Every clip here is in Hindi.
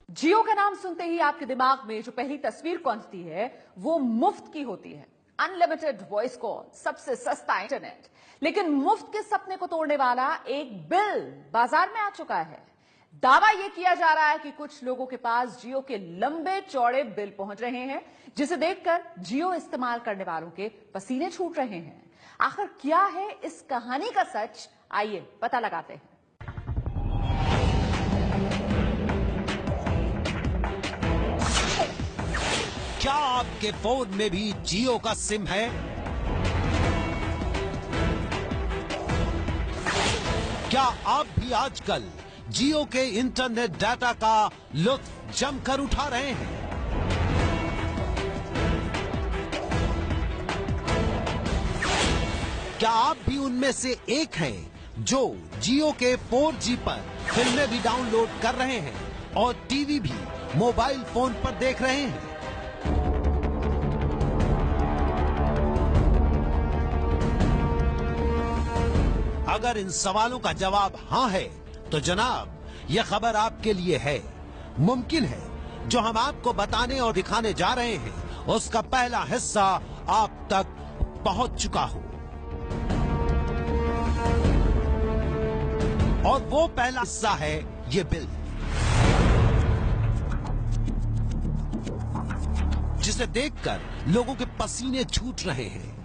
जियो का नाम सुनते ही आपके दिमाग में जो पहली तस्वीर कौंधती है वो मुफ्त की होती है। अनलिमिटेड वॉइस कॉल, सबसे सस्ता इंटरनेट। लेकिन मुफ्त के सपने को तोड़ने वाला एक बिल बाजार में आ चुका है। दावा यह किया जा रहा है कि कुछ लोगों के पास जियो के लंबे चौड़े बिल पहुंच रहे हैं, जिसे देखकर जियो इस्तेमाल करने वालों के पसीने छूट रहे हैं। आखिर क्या है इस कहानी का सच, आइए पता लगाते हैं। क्या आपके फोन में भी जियो का सिम है? क्या आप भी आजकल जियो के इंटरनेट डाटा का लुत्फ जमकर उठा रहे हैं? क्या आप भी उनमें से एक हैं जो जियो के 4G पर फिल्में भी डाउनलोड कर रहे हैं और टीवी भी मोबाइल फोन पर देख रहे हैं? अगर इन सवालों का जवाब हां है तो जनाब यह खबर आपके लिए है। मुमकिन है जो हम आपको बताने और दिखाने जा रहे हैं उसका पहला हिस्सा आप तक पहुंच चुका हो। और वो पहला हिस्सा है ये बिल, जिसे देखकर लोगों के पसीने छूट रहे हैं।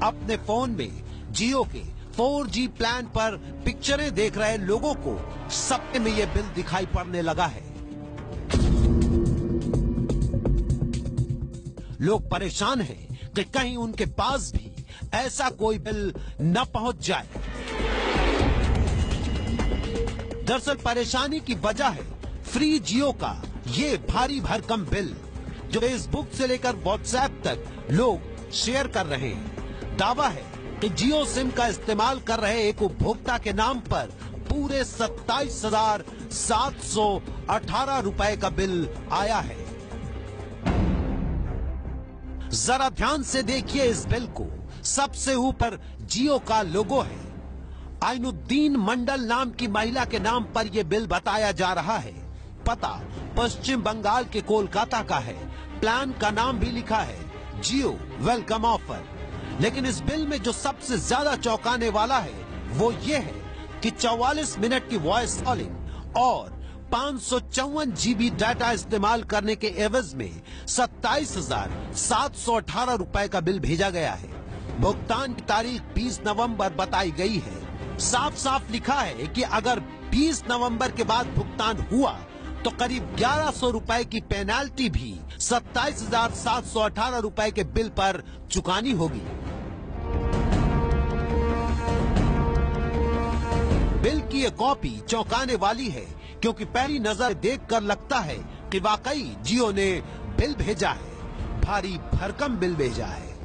अपने फोन में जियो के 4G प्लान पर पिक्चरें देख रहे लोगों को सपने में यह बिल दिखाई पड़ने लगा है। लोग परेशान हैं कि कहीं उनके पास भी ऐसा कोई बिल न पहुंच जाए। दरअसल परेशानी की वजह है फ्री जियो का ये भारी भरकम बिल, जो फेसबुक से लेकर व्हाट्सएप तक लोग शेयर कर रहे हैं। दावा है कि जियो सिम का इस्तेमाल कर रहे एक उपभोक्ता के नाम पर पूरे 27,718 रुपए का बिल आया है। जरा ध्यान से देखिए इस बिल को। सबसे ऊपर जियो का लोगो है। आइनुद्दीन मंडल नाम की महिला के नाम पर यह बिल बताया जा रहा है। पता पश्चिम बंगाल के कोलकाता का है। प्लान का नाम भी लिखा है जियो वेलकम ऑफर। लेकिन इस बिल में जो सबसे ज्यादा चौंकाने वाला है वो ये है कि 44 मिनट की वॉइस कॉलिंग और 554 GB डाटा इस्तेमाल करने के एवज में 27,718 रुपए का बिल भेजा गया है। भुगतान की तारीख 20 नवंबर बताई गई है। साफ साफ लिखा है कि अगर 20 नवंबर के बाद भुगतान हुआ तो करीब 1100 रुपए की पेनाल्टी भी 27,718 रुपए के बिल पर चुकानी होगी। बिल की ये कॉपी चौंकाने वाली है, क्योंकि पहली नजर देखकर लगता है कि वाकई जियो ने बिल भेजा है, भारी भरकम बिल भेजा है।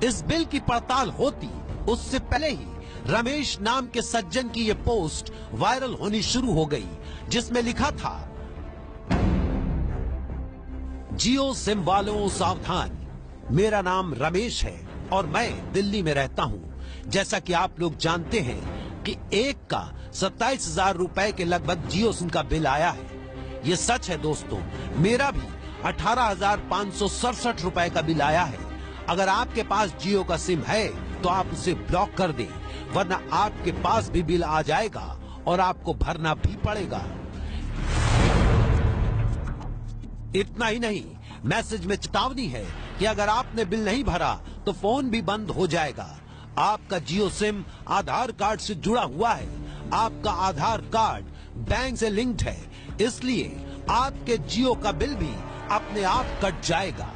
इस बिल की पड़ताल होती उससे पहले ही रमेश नाम के सज्जन की ये पोस्ट वायरल होनी शुरू हो गई, जिसमें लिखा था, जियो सिम वालों सावधान, मेरा नाम रमेश है और मैं दिल्ली में रहता हूँ। जैसा कि आप लोग जानते हैं कि एक का 27,000 रुपए के लगभग जियो सिम का बिल आया है। ये सच है दोस्तों, मेरा भी 18,567 रुपए का बिल आया है। अगर आपके पास जियो का सिम है तो आप उसे ब्लॉक कर दें, वरना आपके पास भी बिल आ जाएगा और आपको भरना भी पड़ेगा। इतना ही नहीं, मैसेज में चेतावनी है कि अगर आपने बिल नहीं भरा तो फोन भी बंद हो जाएगा। आपका जियो सिम आधार कार्ड से जुड़ा हुआ है। आपका आधार कार्ड बैंक से लिंक्ड है, इसलिए आपके जियो का बिल भी अपने आप कट जाएगा।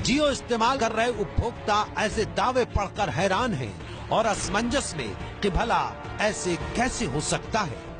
जियो इस्तेमाल कर रहे उपभोक्ता ऐसे दावे पढ़कर हैरान हैं और असमंजस में कि भला ऐसे कैसे हो सकता है।